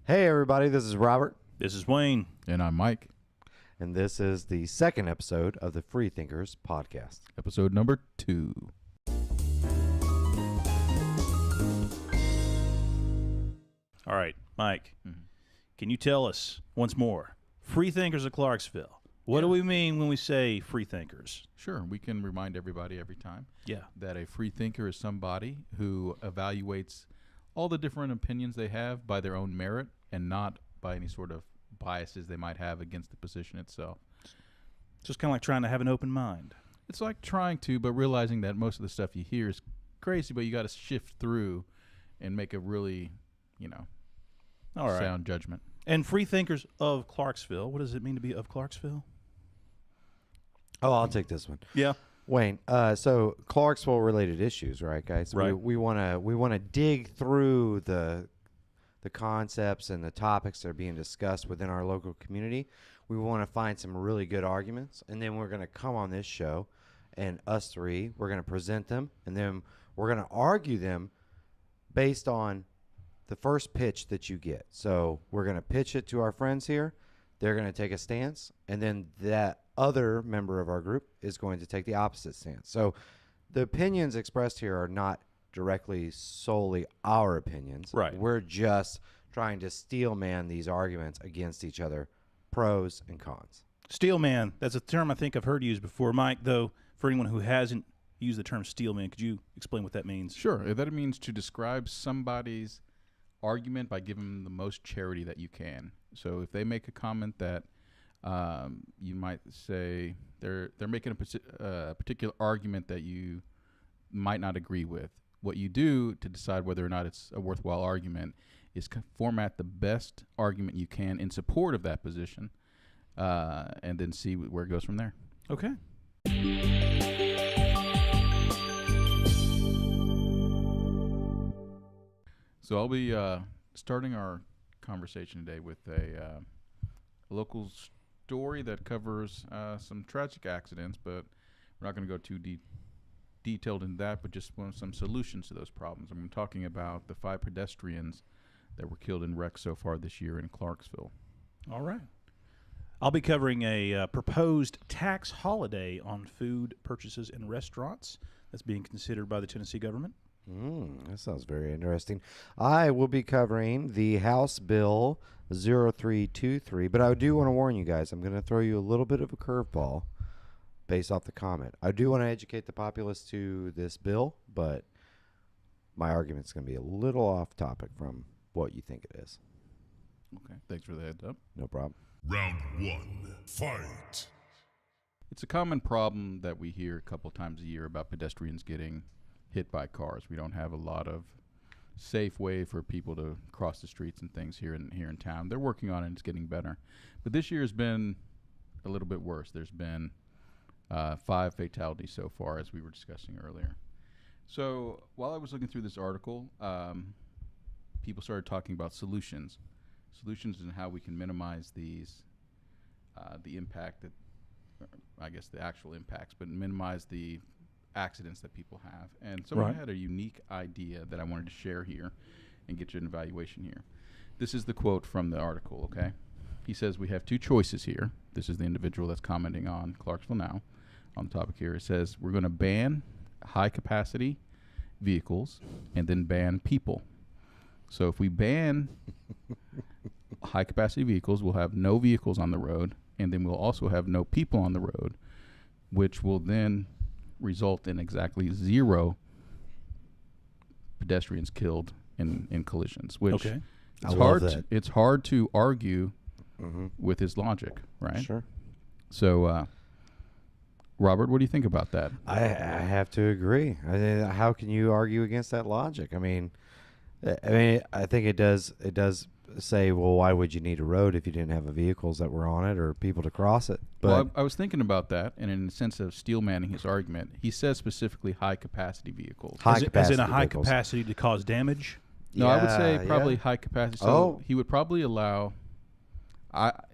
Hey everybody, this is Robert. This is Wayne. And I'm Mike. And this is the second episode of the Freethinkers podcast. Episode number 2. All right, Mike, can you tell us once more, Freethinkers of Clarksville, what do we mean when we say freethinkers? Sure, we can remind everybody every time that a freethinker is somebody who evaluates all the different opinions they have by their own merit and not by any sort of biases they might have against the position itself. So it's kind of like trying to have an open mind. It's like trying to, but realizing that most of the stuff you hear is crazy, but you got to shift through and make a really, sound judgment. And Freethinkers of Clarksville, what does it mean to be of Clarksville? Oh, I'll take this one. Yeah. Wayne, so Clarksville related issues, right, guys? Right. We want to dig through the concepts and the topics that are being discussed within our local community. We want to find some really good arguments, and then we're going to come on this show, and us three, we're going to present them, and then we're going to argue them based on the first pitch that you get. So we're going to pitch it to our friends here. They're going to take a stance, and then that other member of our group is going to take the opposite stance. So the opinions expressed here are not directly solely our opinions. Right. We're just trying to steel man these arguments against each other, pros and cons. Steel man, that's a term I think I've heard used before. Mike, though, for anyone who hasn't used the term steel man, could you explain what that means? Sure. That means to describe somebody's argument by giving them the most charity that you can. So if they make a comment that you might say they're making a particular argument that you might not agree with, what you do to decide whether or not it's a worthwhile argument is format the best argument you can in support of that position, and then see where it goes from there. Okay. So I'll be starting our conversation today with a local story that covers some tragic accidents, but we're not going to go too detailed in that, but just some solutions to those problems. I'm talking about the 5 pedestrians that were killed in wrecks so far this year in Clarksville. All right. I'll be covering a proposed tax holiday on food purchases in restaurants that's being considered by the Tennessee government. That sounds very interesting. I will be covering the House Bill 0323, but I do want to warn you guys, I'm going to throw you a little bit of a curveball based off the comment. I do want to educate the populace to this bill, but my argument's going to be a little off topic from what you think it is. Okay, thanks for the heads up. No problem. Round 1, fight. It's a common problem that we hear a couple times a year about pedestrians getting hit by cars. We don't have a lot of safe way for people to cross the streets and things here in town. They're working on it. It's getting better. But this year has been a little bit worse. There's been 5 fatalities so far, as we were discussing earlier. So while I was looking through this article, people started talking about solutions and how we can minimize these, the impact that, I guess the actual impacts, but minimize the accidents that people have. And someone had a unique idea that I wanted to share here and get you an evaluation here. This is the quote from the article, okay? He says, we have 2 choices here. This is the individual that's commenting on Clarksville Now on the topic here. It says, we're going to ban high-capacity vehicles and then ban people. So if we ban high-capacity vehicles, we'll have no vehicles on the road, and then we'll also have no people on the road, which will then result in exactly 0 pedestrians killed in collisions, which it's hard to argue with his logic, right? Sure. So, Robert, what do you think about that? I have to agree. How can you argue against that logic? I mean, I think it does say, well, why would you need a road if you didn't have vehicles that were on it or people to cross it? But well, I was thinking about that, and in the sense of steel manning his argument, he says specifically high-capacity vehicles. As in a high capacity to cause damage? No, I would say probably high capacity. So he would probably allow,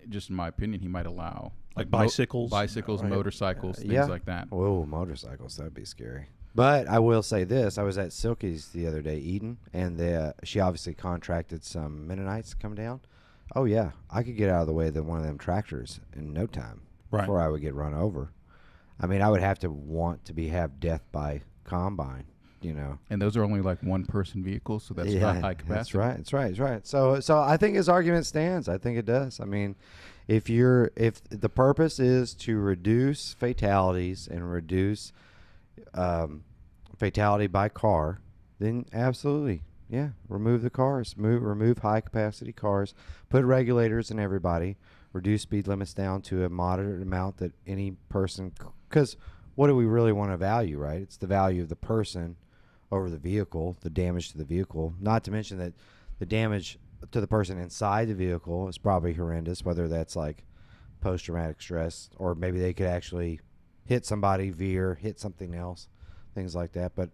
just in my opinion, he might allow like bicycles, motorcycles, things like that. Whoa, motorcycles, that'd be scary. But I will say this: I was at Silky's the other day eating, and she obviously contracted some Mennonites to come down. Oh yeah, I could get out of the way of one of them tractors in no time before I would get run over. I mean, I would have to want to have death by combine, you know. And those are only like one-person vehicles, so that's not high capacity. That's right. So I think his argument stands. I think it does. I mean, if the purpose is to reduce fatalities and reduce fatality by car, then absolutely, yeah, remove the cars, remove high-capacity cars, put regulators in everybody, reduce speed limits down to a moderate amount that any person, because what do we really want to value, right? It's the value of the person over the vehicle, the damage to the vehicle, not to mention that the damage to the person inside the vehicle is probably horrendous, whether that's like post-traumatic stress or maybe they could actually hit somebody, hit something else, things like that. But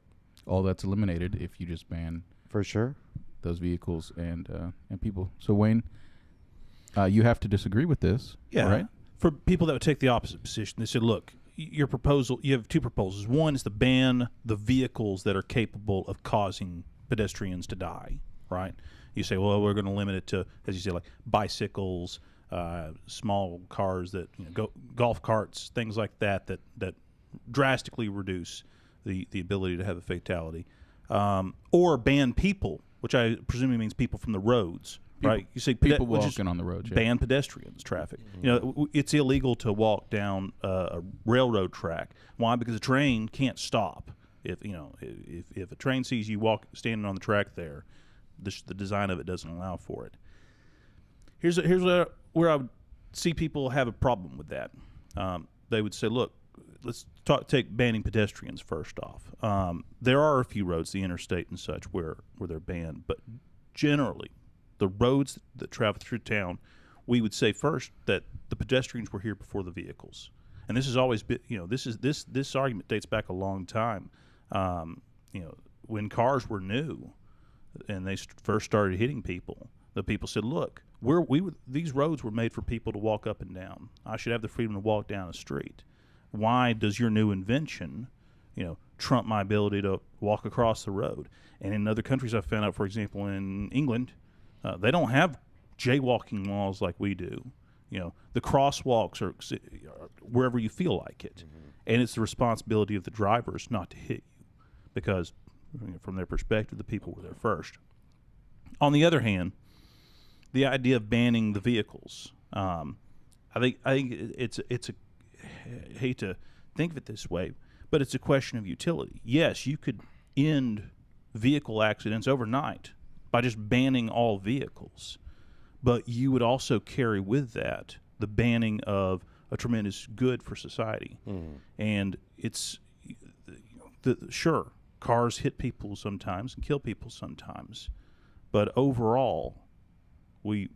all that's eliminated if you just ban for sure those vehicles and people. So Wayne, you have to disagree with this, right? For people that would take the opposite position, they said, look, your proposal, you have two proposals. One is to ban the vehicles that are capable of causing pedestrians to die, right? You say, well, we're going to limit it to, as you say, like bicycles, small cars that, golf carts, things like that drastically reduce the ability to have a fatality. Or ban people, which I presume means people from the roads. Right, you say people walking on the road. Ban pedestrians, traffic. It's illegal to walk down a railroad track. Why? Because a train can't stop. If a train sees you standing on the track there, the design of it doesn't allow for it. Here's where I would see people have a problem with that. They would say, look, let's take banning pedestrians first off. There are a few roads, the interstate and such, where they're banned, but generally, the roads that travel through town, we would say first that the pedestrians were here before the vehicles, and this has always been. This argument dates back a long time. When cars were new, and they first started hitting people, the people said, "Look, these roads were made for people to walk up and down. I should have the freedom to walk down a street. Why does your new invention, trump my ability to walk across the road?" And in other countries, I found out, for example, in England. They don't have jaywalking laws like we do. The crosswalks are wherever you feel like it. Mm-hmm. And it's the responsibility of the drivers not to hit you because, from their perspective, the people were there first. On the other hand, the idea of banning the vehicles, I think it's I hate to think of it this way, but it's a question of utility. Yes, you could end vehicle accidents overnight by just banning all vehicles. But you would also carry with that the banning of a tremendous good for society. Mm. And it's, sure, cars hit people sometimes and kill people sometimes. But overall, the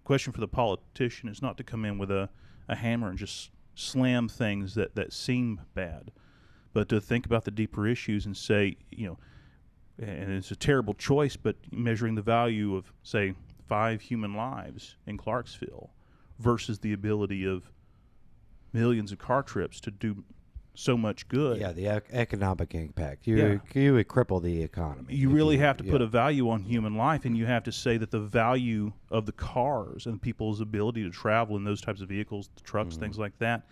question for the politician is not to come in with a hammer and just slam things that seem bad, but to think about the deeper issues and say, and it's a terrible choice, but measuring the value of, say, 5 human lives in Clarksville versus the ability of millions of car trips to do so much good. Yeah, the economic impact. You would cripple the economy. You really have to put a value on human life, and you have to say that the value of the cars and people's ability to travel in those types of vehicles, the trucks, things like that,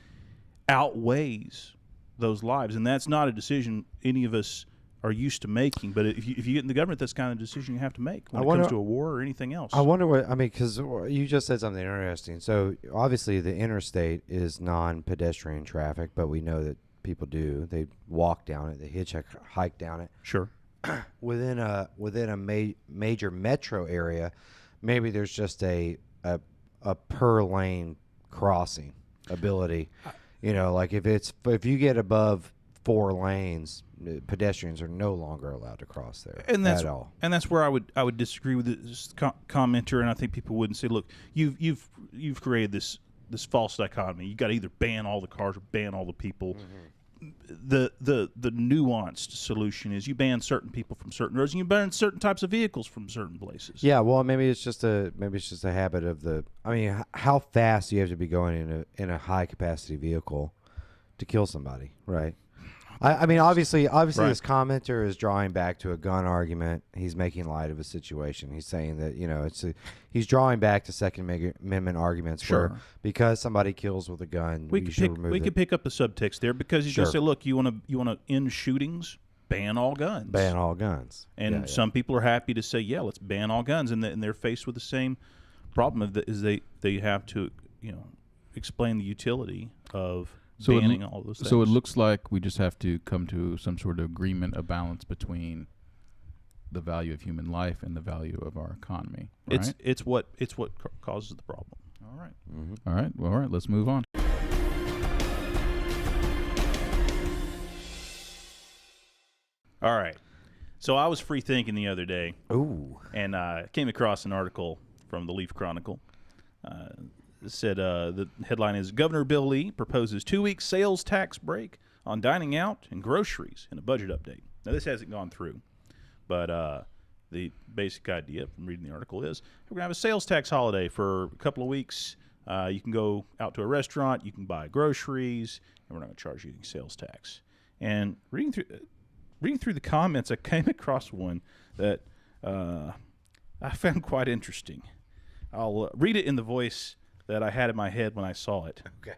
outweighs those lives. And that's not a decision any of us are used to making, but if you get in the government, that's kind of the decision you have to make when it comes to a war or anything else. I wonder because you just said something interesting. So obviously the interstate is non-pedestrian traffic, but we know that people do. They walk down it, they hike down it. Sure. Within a major metro area, maybe there's just a per lane crossing ability. Like if you get above 4 lanes, pedestrians are no longer allowed to cross there at all. And that's where I would disagree with this commenter, and I think people wouldn't say, look, you've created this false dichotomy. You got to either ban all the cars or ban all the people. Mm-hmm. The nuanced solution is you ban certain people from certain roads and you ban certain types of vehicles from certain places. Yeah, well, maybe it's just a habit of how fast do you have to be going in a high capacity vehicle to kill somebody, right? I mean, obviously, Right. this commenter is drawing back to a gun argument. He's making light of a situation. He's saying that he's drawing back to Second Amendment arguments where because somebody kills with a gun, We could pick up the subtext there because you just say, look, you want to end shootings, ban all guns. ban all guns. And some people are happy to say, yeah, let's ban all guns, and they're faced with the same problem is they have to explain the utility of banning all those things. So it looks like we just have to come to some sort of agreement, a balance between the value of human life and the value of our economy. Right? It's what causes the problem. All right. Mm-hmm. All right. Well, all right. Let's move on. All right. So I was free thinking the other day. Ooh. And came across an article from the Leaf Chronicle. It said the headline is Governor Bill Lee proposes 2-week sales tax break on dining out and groceries in a budget update. Now, this hasn't gone through, but the basic idea from reading the article is we're going to have a sales tax holiday for a couple of weeks. You can go out to a restaurant, you can buy groceries, and we're not going to charge you any sales tax. And reading through the comments, I came across one that I found quite interesting. I'll read it in the voice that I had in my head when I saw it. Okay.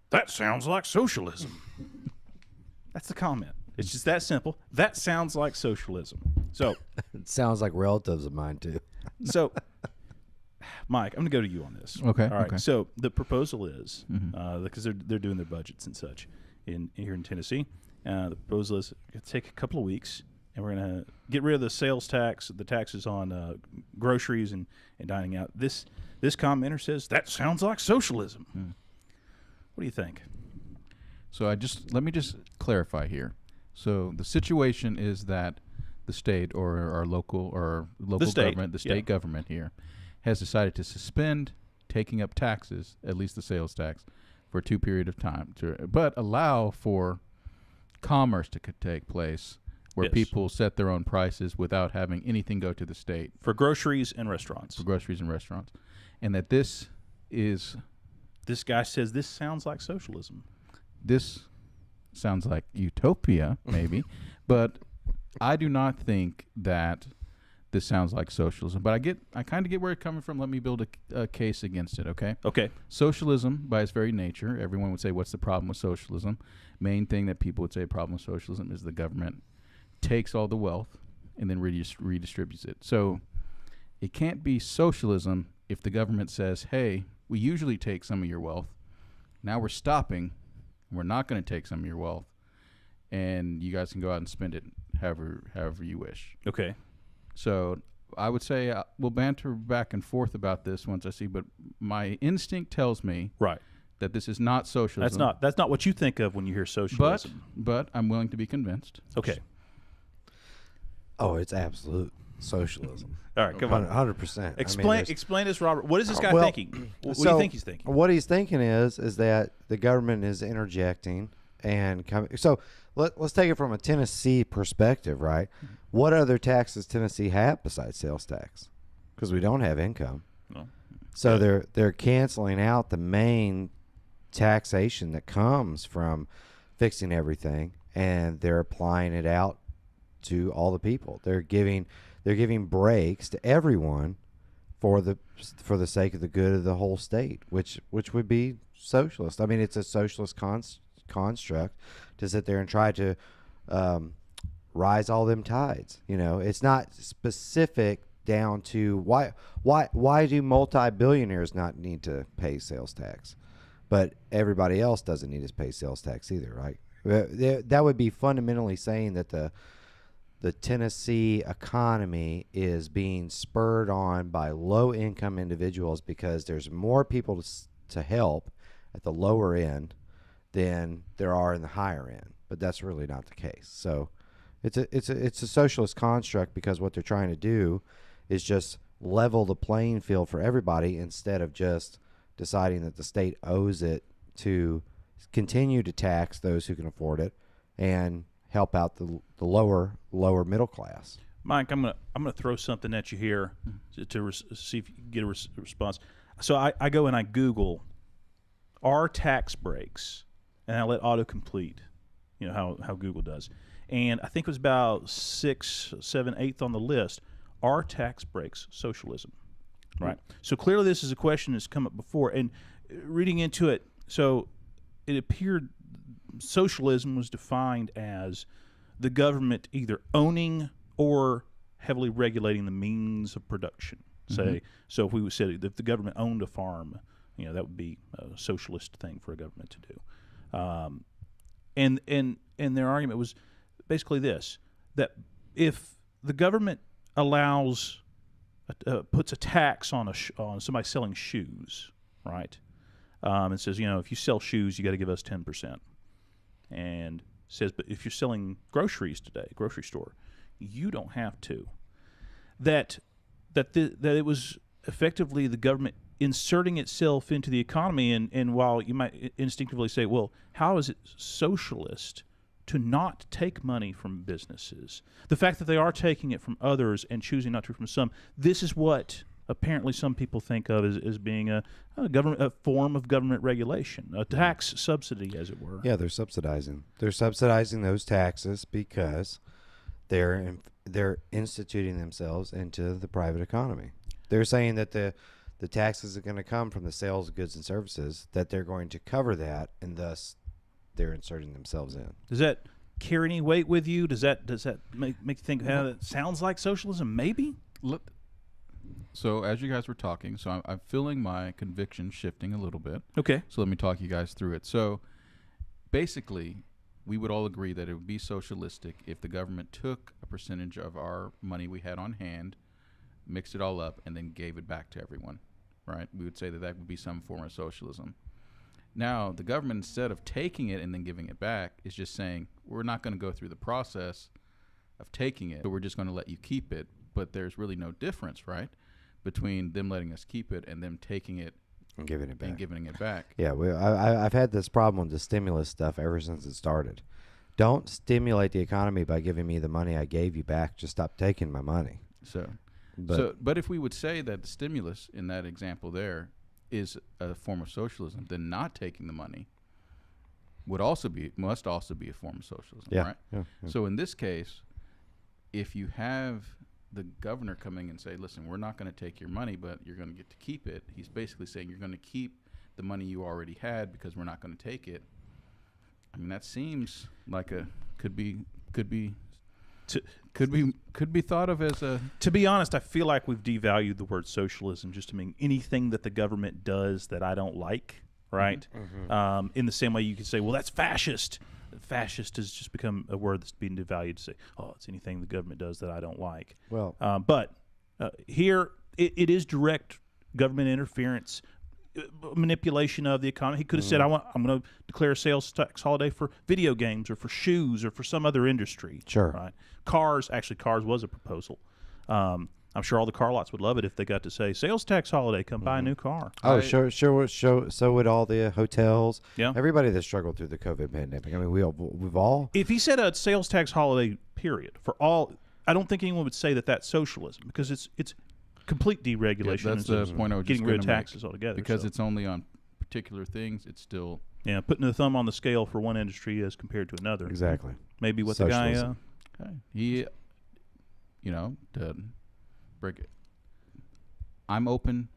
That sounds like socialism. That's the comment. It's just that simple. That sounds like socialism. So It sounds like relatives of mine too. So, Mike, I'm going to go to you on this. Okay. All right. Okay. So the proposal is because they're doing their budgets and such here in Tennessee. The proposal is going to take a couple of weeks, and we're going to get rid of the sales tax, the taxes on groceries and dining out. This commenter says that sounds like socialism. What do you think? So let me just clarify here. So the situation is that the state or our local government, the state government here, has decided to suspend taking up taxes, at least the sales tax, for a period of time, but allow for commerce to take place where people set their own prices without having anything go to the state. For groceries and restaurants. And that this guy says this sounds like socialism. This sounds like utopia, maybe, but I do not think that this sounds like socialism. But I kind of get where it's coming from. Let me build a case against it, okay? Okay. Socialism, by its very nature, everyone would say, what's the problem with socialism? Main thing that people would say problem with socialism is the government takes all the wealth and then redistributes it. So it can't be socialism if the government says, hey, we usually take some of your wealth. Now we're stopping. We're not going to take some of your wealth, and you guys can go out and spend it however you wish. Okay. So I would say we'll banter back and forth about this once I see, but my instinct tells me that this is not socialism. That's not what you think of when you hear socialism. But I'm willing to be convinced. Okay. Oh, it's absolute socialism. All right, come on. 100%. Explain this, Robert. What is this guy thinking? What do you think he's thinking? What he's thinking is that the government is interjecting and coming. So let's take it from a Tennessee perspective, right? What other taxes Tennessee have besides sales tax? Because we don't have income. No. So they're canceling out the main taxation that comes from fixing everything, and they're applying it out to all the people. They're giving breaks to everyone for the sake of the good of the whole state, which would be socialist. I mean, it's a socialist construct to sit there and try to rise all them tides. It's not specific down to why do multi-billionaires not need to pay sales tax, but everybody else doesn't need to pay sales tax either, right? That would be fundamentally saying that the Tennessee economy is being spurred on by low-income individuals because there's more people to help at the lower end than there are in the higher end. But that's really not the case. So it's a socialist construct because what they're trying to do is just level the playing field for everybody instead of just deciding that the state owes it to continue to tax those who can afford it and help out the lower middle class. Mike, I'm gonna throw something at you here to see if you can get a response. So I go and I Google our tax breaks, and I let autocomplete how Google does. And I think it was about 6, 7, 8th on the list. Are tax breaks socialism? Right. So clearly this is a question that's come up before. And reading into it, so it appeared socialism was defined as the government either owning or heavily regulating the means of production. So if we said if the government owned a farm, that would be a socialist thing for a government to do. And their argument was basically this: that if the government allows puts a tax on on somebody selling shoes, right? And says, if you sell shoes, you got to give us 10%. And says, but if you're selling groceries today, grocery store, you don't have to. That it was effectively the government inserting itself into the economy, and while you might instinctively say, well, how is it socialist to not take money from businesses? The fact that they are taking it from others and choosing not to from some, this is what apparently some people think of as being a form of government regulation, a tax subsidy, as it were. Yeah, they're subsidizing. They're subsidizing those taxes because they're instituting themselves into the private economy. They're saying that the taxes are going to come from the sales of goods and services, that they're going to cover that, and thus they're inserting themselves in. Does that carry any weight with you? Does that make you think, that sounds like socialism? Maybe? So as you guys were talking, so I'm feeling my conviction shifting a little bit. Okay. So let me talk you guys through it. So basically, we would all agree that it would be socialistic if the government took a percentage of our money we had on hand, mixed it all up, and then gave it back to everyone, right? We would say that would be some form of socialism. Now, the government, instead of taking it and then giving it back, is just saying, we're not going to go through the process of taking it, but we're just going to let you keep it. But there's really no difference, right, between them letting us keep it and them taking it and giving it back. Yeah, I've had this problem with the stimulus stuff ever since it started. Don't stimulate the economy by giving me the money I gave you back. Just stop taking my money. But if we would say that the stimulus in that example there is a form of socialism, then not taking the money must also be a form of socialism, right? Yeah. So in this case, if you have the governor coming and say, listen, we're not going to take your money, but you're going to get to keep it. He's basically saying you're going to keep the money you already had because we're not going to take it. I mean, that seems like could be thought of as a. To be honest, I feel like we've devalued the word socialism just to mean anything that the government does that I don't like, right? Mm-hmm. In the same way you could say, well, that's fascist. Fascist has just become a word that's being devalued to say, oh, it's anything the government does that I don't like. Well, but here it is direct government interference, manipulation of the economy. He could have said, I'm going to declare a sales tax holiday for video games or for shoes or for some other industry. Sure. Right? Cars was a proposal. I'm sure all the car lots would love it if they got to say, sales tax holiday, come buy a new car. Oh, sure. So would all the hotels. Yeah. Everybody that struggled through the COVID pandemic. I mean, we've all. If he said a sales tax holiday, period, for all, I don't think anyone would say that that's socialism because it's complete deregulation. Yeah, that's the point I was getting just rid of make, taxes altogether. Because it's only on particular things, it's still. Yeah, putting the thumb on the scale for one industry as compared to another. Exactly. Maybe what Socialism. the guy. He, to break it. I'm open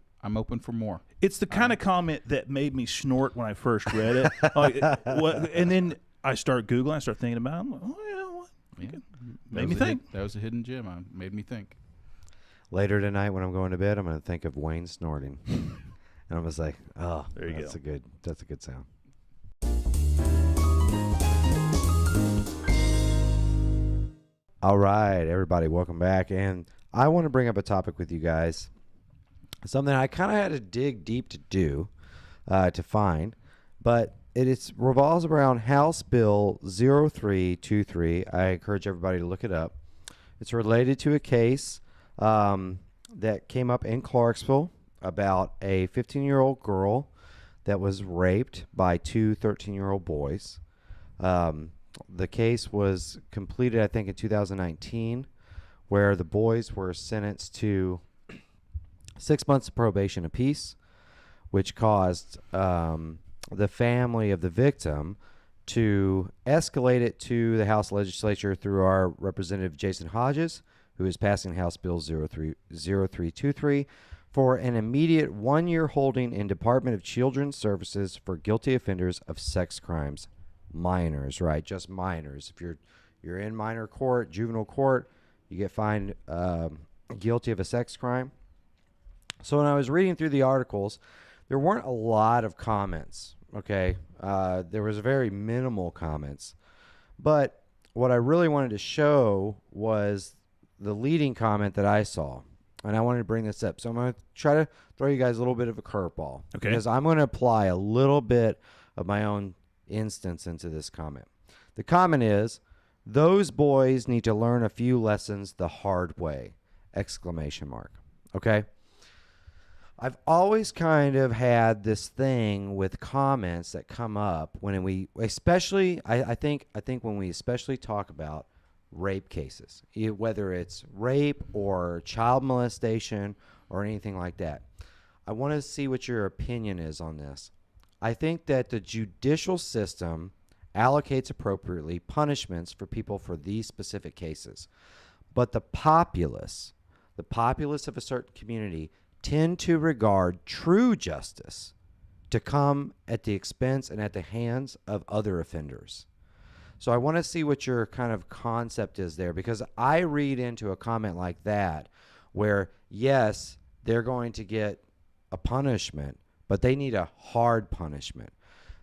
for more. It's the kind of comment that made me snort when I first read it. And then I start Googling, I start thinking about it. I'm like, oh, yeah, what? Yeah. Made me think. That was a hidden gem. Made me think. Later tonight when I'm going to bed, I'm going to think of Wayne snorting. And I'm just like, oh, there you go. That's a good sound. All right, everybody, welcome back. And I want to bring up a topic with you guys, something I kind of had to dig deep to do, to find, but it revolves around House Bill 0323. I encourage everybody to look it up. It's related to a case that came up in Clarksville about a 15-year-old girl that was raped by two 13-year-old boys. The case was completed, I think, in 2019, where the boys were sentenced to 6 months of probation apiece, which caused the family of the victim to escalate it to the House legislature through our representative Jason Hodges, who is passing House Bill 0323 for an immediate 1-year holding in Department of Children's Services for guilty offenders of sex crimes. Minors, right? Just minors. If you're in minor court, juvenile court, you get fined guilty of a sex crime. So when I was reading through the articles, there weren't a lot of comments, okay? There was very minimal comments. But what I really wanted to show was the leading comment that I saw. And I wanted to bring this up. So I'm going to try to throw you guys a little bit of a curveball. Okay. Because I'm going to apply a little bit of my own instance into this comment. The comment is, those boys need to learn a few lessons the hard way, ! Okay? I've always kind of had this thing with comments that come up when we, especially, I think when we especially talk about rape cases, whether it's rape or child molestation or anything like that. I want to see what your opinion is on this. I think that the judicial system allocates appropriately punishments for people for these specific cases. But the populace of a certain community tend to regard true justice to come at the expense and at the hands of other offenders. So I want to see what your kind of concept is there, because I read into a comment like that where, yes, they're going to get a punishment, but they need a hard punishment.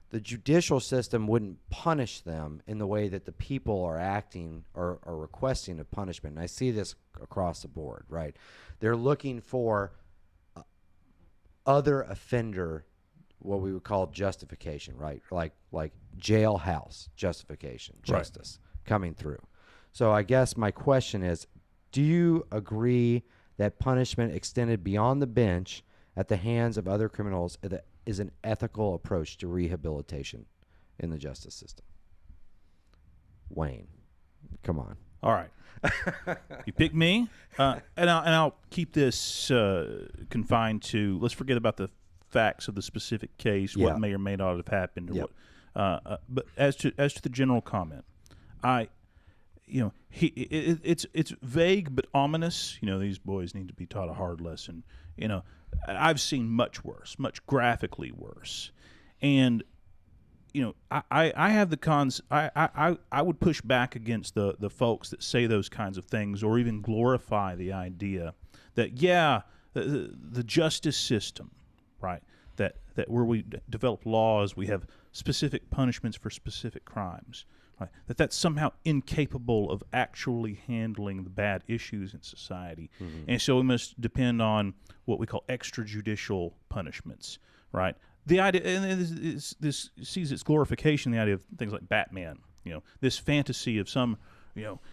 The judicial system wouldn't punish them in the way that the people are acting or requesting a punishment. And I see this across the board, right? They're looking for other offender, what we would call justification, right? Like jailhouse justification, justice coming through. So I guess my question is, do you agree that punishment extended beyond the bench at the hands of other criminals is an ethical approach to rehabilitation in the justice system? Wayne, come on. All right. You pick me, and I'll keep this confined to, let's forget about the facts of the specific case, what may or may not have happened, or what. But as to the general comment, it's vague but ominous. These boys need to be taught a hard lesson. I've seen much worse, much graphically worse, and I have the I would push back against the folks that say those kinds of things, or even glorify the idea that the justice system, right, that where we develop laws, we have specific punishments for specific crimes, right, that's somehow incapable of actually handling the bad issues in society. Mm-hmm. And so we must depend on what we call extrajudicial punishments, right? The idea, and this sees its glorification, the idea of things like Batman, this fantasy of some,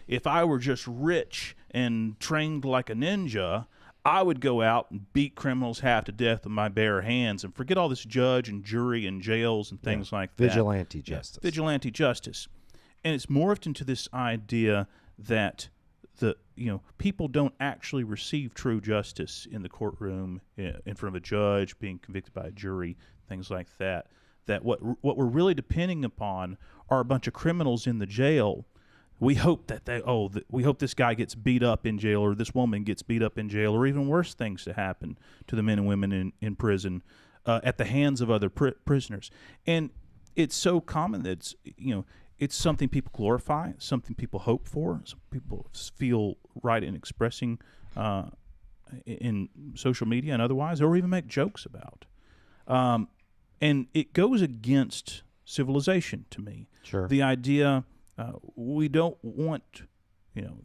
if I were just rich and trained like a ninja, I would go out and beat criminals half to death with my bare hands and forget all this judge and jury and jails and things like that. Vigilante justice. Vigilante justice. And it's morphed into this idea that people don't actually receive true justice in the courtroom, in front of a judge, being convicted by a jury, things like that. That what we're really depending upon are a bunch of criminals in the jail. We hope that we hope this guy gets beat up in jail, or this woman gets beat up in jail, or even worse things to happen to the men and women in prison at the hands of other prisoners. And it's so common that it's something people glorify, something people hope for, some people feel right in expressing in social media and otherwise, or even make jokes about. And it goes against civilization to me. Sure. The idea, we don't want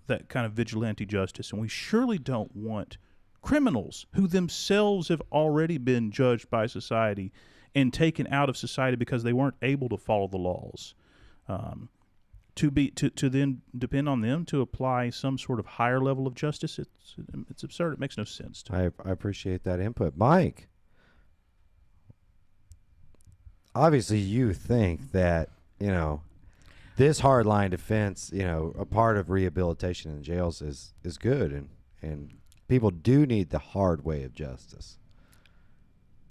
that kind of vigilante justice, and we surely don't want criminals who themselves have already been judged by society and taken out of society because they weren't able to follow the laws. To then depend on them to apply some sort of higher level of justice, it's absurd. It makes no sense to me. I appreciate that input. Mike, obviously you think that, this hardline defense, a part of rehabilitation in jails is good, and people do need the hard way of justice.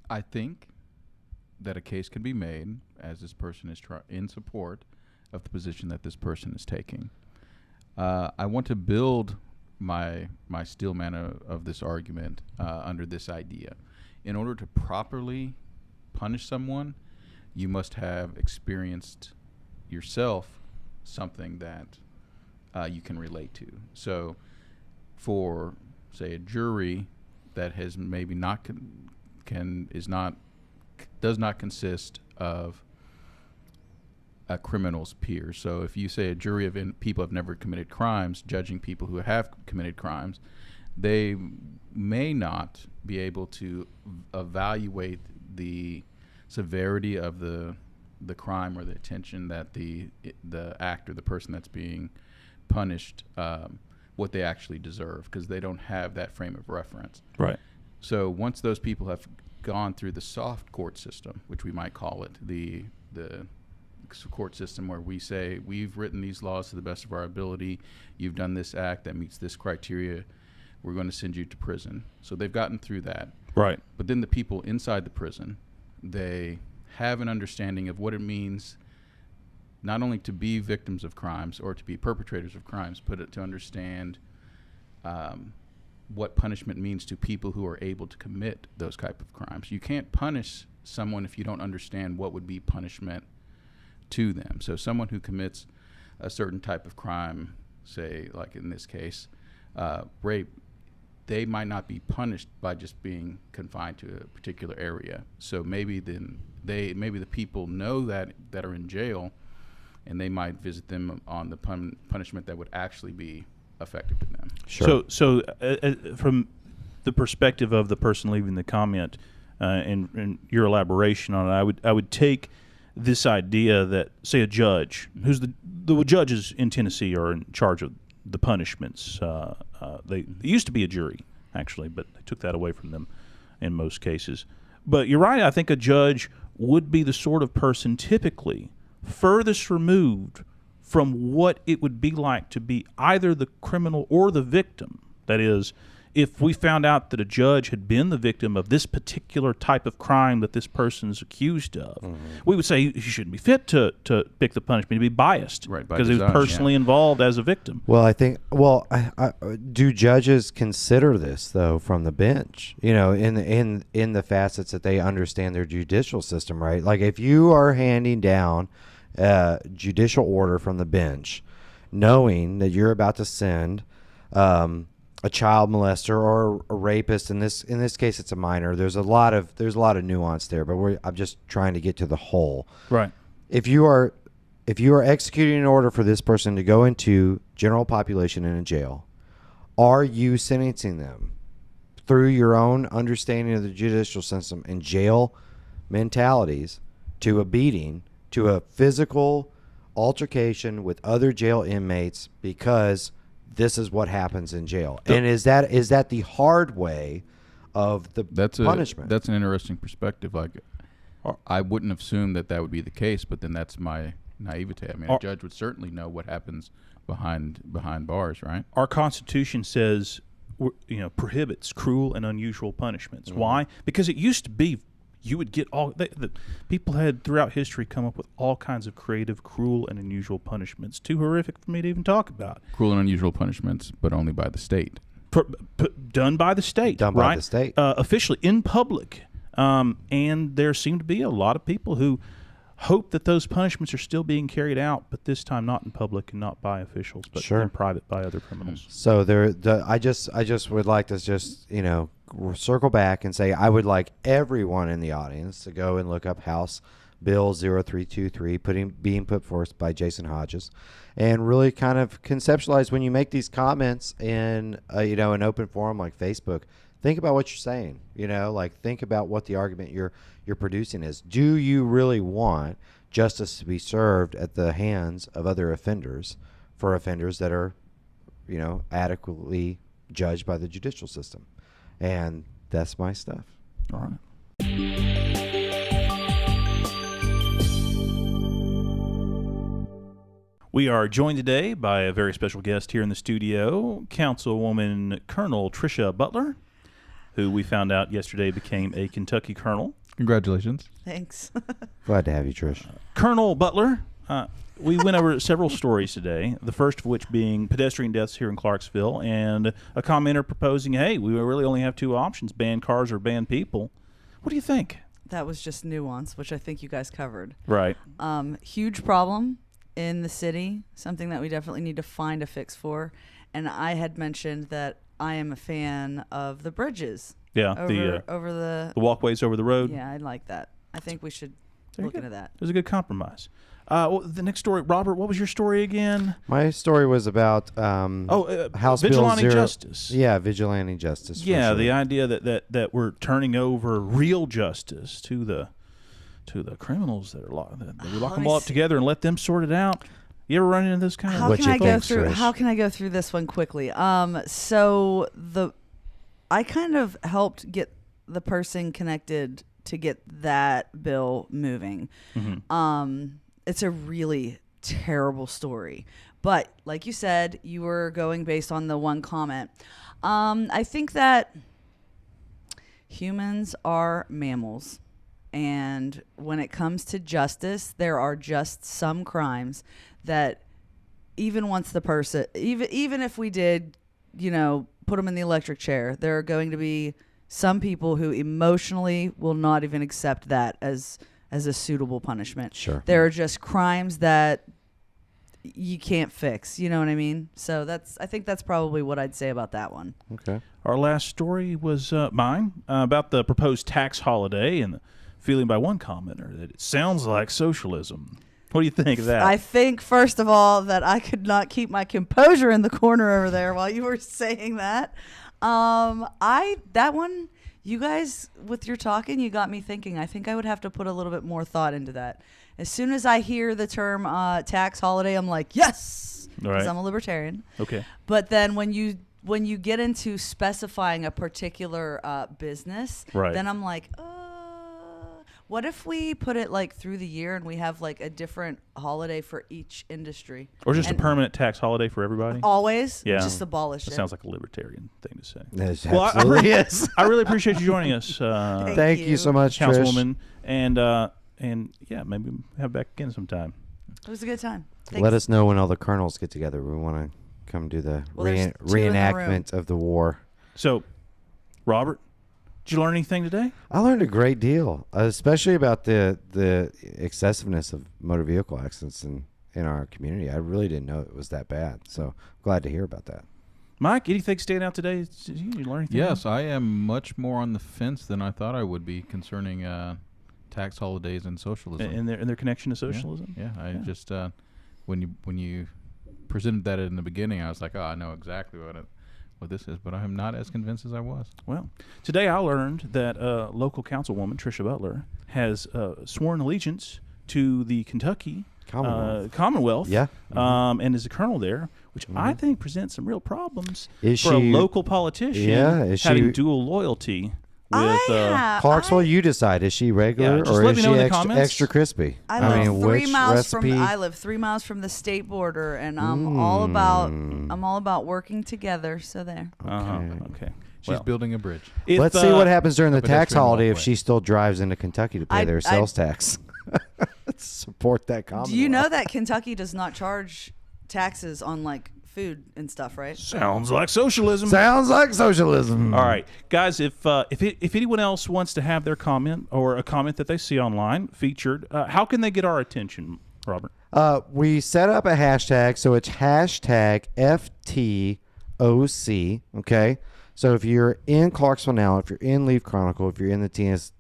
I think that a case can be made as this person is in support of the position that this person is taking. I want to build my steel man of this argument under this idea. In order to properly punish someone, you must have experienced yourself something that you can relate to. So for, say, a jury that has maybe not does not consist of a criminal's peers. So if you say a jury of people have never committed crimes, judging people who have committed crimes, they may not be able to evaluate the severity of the crime or the attention that the act or the person that's being punished, what they actually deserve, because they don't have that frame of reference. Right. So once those people have gone through the soft court system, which we might call it, the court system where we say, we've written these laws to the best of our ability, you've done this act that meets this criteria, we're going to send you to prison. So they've gotten through that. Right. But then the people inside the prison, they have an understanding of what it means not only to be victims of crimes or to be perpetrators of crimes, but to understand what punishment means to people who are able to commit those type of crimes. You can't punish someone if you don't understand what would be punishment to them. So someone who commits a certain type of crime, say like in this case, rape, they might not be punished by just being confined to a particular area. So maybe maybe the people know that are in jail, and they might visit them on the punishment that would actually be effective to them. Sure. So from the perspective of the person leaving the comment, and your elaboration on it, I would take this idea that, say, a judge, who's the judges in Tennessee are in charge of the punishments. They used to be a jury, actually, but they took that away from them in most cases. But you're right. I think a judge would be the sort of person typically furthest removed from what it would be like to be either the criminal or the victim. That is, if we found out that a judge had been the victim of this particular type of crime that this person is accused of, we would say he shouldn't be fit to pick the punishment. He'd be biased, right, because he was personally involved as a victim. Well, I think. Well, do judges consider this though from the bench? You know, in the facets that they understand their judicial system, right? Like if you are handing down a judicial order from the bench, knowing that you're about to send a child molester or a rapist, in this case it's a minor. There's a lot of nuance there, but I'm just trying to get to the whole. Right. If you are executing an order for this person to go into general population in a jail, are you sentencing them through your own understanding of the judicial system and jail mentalities to a beating, to a physical altercation with other jail inmates because this is what happens in jail? And is that the hard way of the punishment? That's an interesting perspective. Like, I wouldn't assume that would be the case, but then that's my naivete. I mean, a judge would certainly know what happens behind bars, right? Our Constitution says, prohibits cruel and unusual punishments. Why? Because it used to be you would get people had throughout history come up with all kinds of creative, cruel, and unusual punishments. Too horrific for me to even talk about. Cruel and unusual punishments, but only by the state. Done by the state. Done by the state. Officially, in public. And there seem to be a lot of people who hope that those punishments are still being carried out, but this time not in public and not by officials, but in private by other criminals. So I just would like to just circle back and say I would like everyone in the audience to go and look up House Bill 0323 being put forth by Jason Hodges, and really kind of conceptualize when you make these comments in an open forum like Facebook. Think about what you're saying. Think about what the argument you're producing is. Do you really want justice to be served at the hands of other offenders for offenders that are, adequately judged by the judicial system? And that's my stuff. All right. We are joined today by a very special guest here in the studio, Councilwoman Colonel Trisha Butler, who we found out yesterday became a Kentucky colonel. Congratulations. Thanks. Glad to have you, Trish. Colonel Butler, we went over several stories today, the first of which being pedestrian deaths here in Clarksville, and a commenter proposing, hey, we really only have two options, ban cars or ban people. What do you think? That was just nuance, which I think you guys covered. Right. Huge problem in the city, something that we definitely need to find a fix for. And I had mentioned that I am a fan of the bridges. Yeah, Over the walkways over the road. Yeah, I like that. I think we should look into that. It was a good compromise. Well, the next story, Robert, what was your story again? My story was about House vigilante Bill 0. justice. Yeah, vigilante justice. Yeah, for sure. the idea that we're turning over real justice to the criminals that are locked. That we lock them all up together and let them sort it out. You ever run into this kind of? How What can you I go think, through? Trish? How can I go through this one quickly? So I kind of helped get the person connected to get that bill moving. Mm-hmm. It's a really terrible story, but like you said, you were going based on the one comment. I think that humans are mammals. And when it comes to justice, there are just some crimes that even once the person, even if we did, put them in the electric chair, there are going to be some people who emotionally will not even accept that as a suitable punishment. Sure. There are just crimes that you can't fix. You know what I mean? So I think that's probably what I'd say about that one. Okay. Our last story was mine about the proposed tax holiday and the feeling by one commenter that it sounds like socialism. What do you think of that? I think, first of all, that I could not keep my composure in the corner over there while you were saying that. That one, you guys, with your talking, you got me thinking. I think I would have to put a little bit more thought into that. As soon as I hear the term tax holiday, I'm like, yes, because Right. I'm a libertarian. Okay. But then when you get into specifying a particular business, Right. then I'm like, what if we put it like through the year and we have like a different holiday for each industry? Or just And a permanent tax holiday for everybody? Always? Yeah. Just abolish That it. sounds like a libertarian thing to say. That Well, absolutely is. I really appreciate you joining us, Thank you so much, Trish. Councilwoman. And yeah, maybe we'll have it back again sometime. It was a good time. Let us know when all the colonels get together. We want to come do the Well, there's 2 in the reenactment of the war. So, Robert, did you learn anything today? I learned a great deal, especially about the excessiveness of motor vehicle accidents in our community. I really didn't know it was that bad. So glad to hear about that. Mike, anything stand out today? Did you learn anything? Yes, I am much more on the fence than I thought I would be concerning tax holidays and socialism. And their connection to socialism? Yeah, I just when you presented that in the beginning, I was like, oh, I know exactly what this is, but I'm not as convinced as I was. Well, today I learned that local councilwoman Trisha Butler has sworn allegiance to the Kentucky Commonwealth. Yeah. And is a colonel there, which I think presents some real problems Is for a she- local politician is having she- dual loyalty with Clarksville, you decide. Is she regular just or let is me she know in the extra, comments. extra crispy? I live 3 which miles recipe? I live 3 miles from the state border, and I'm all about working together. So there. Okay. She's Well, building a bridge. if, Let's see what happens during the tax pedestrian holiday if walkway. she still drives into Kentucky to pay I- their sales tax. Support that Commonwealth. Do you know that Kentucky does not charge taxes on like food and stuff, right? Sounds like socialism. Sounds like socialism. All right, guys. If anyone else wants to have their comment or a comment that they see online featured, how can they get our attention, Robert? We set up a hashtag, so it's hashtag FTOC. Okay, so if you're in Clarksville now, if you're in Leaf Chronicle, if you're in the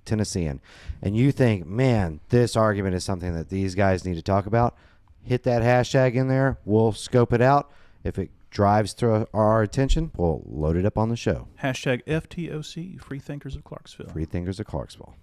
Tennessean, and you think, man, this argument is something that these guys need to talk about, hit that hashtag in there. We'll scope it out. If it drives to our attention, we'll load it up on the show. Hashtag FTOC, Freethinkers of Clarksville. Freethinkers of Clarksville.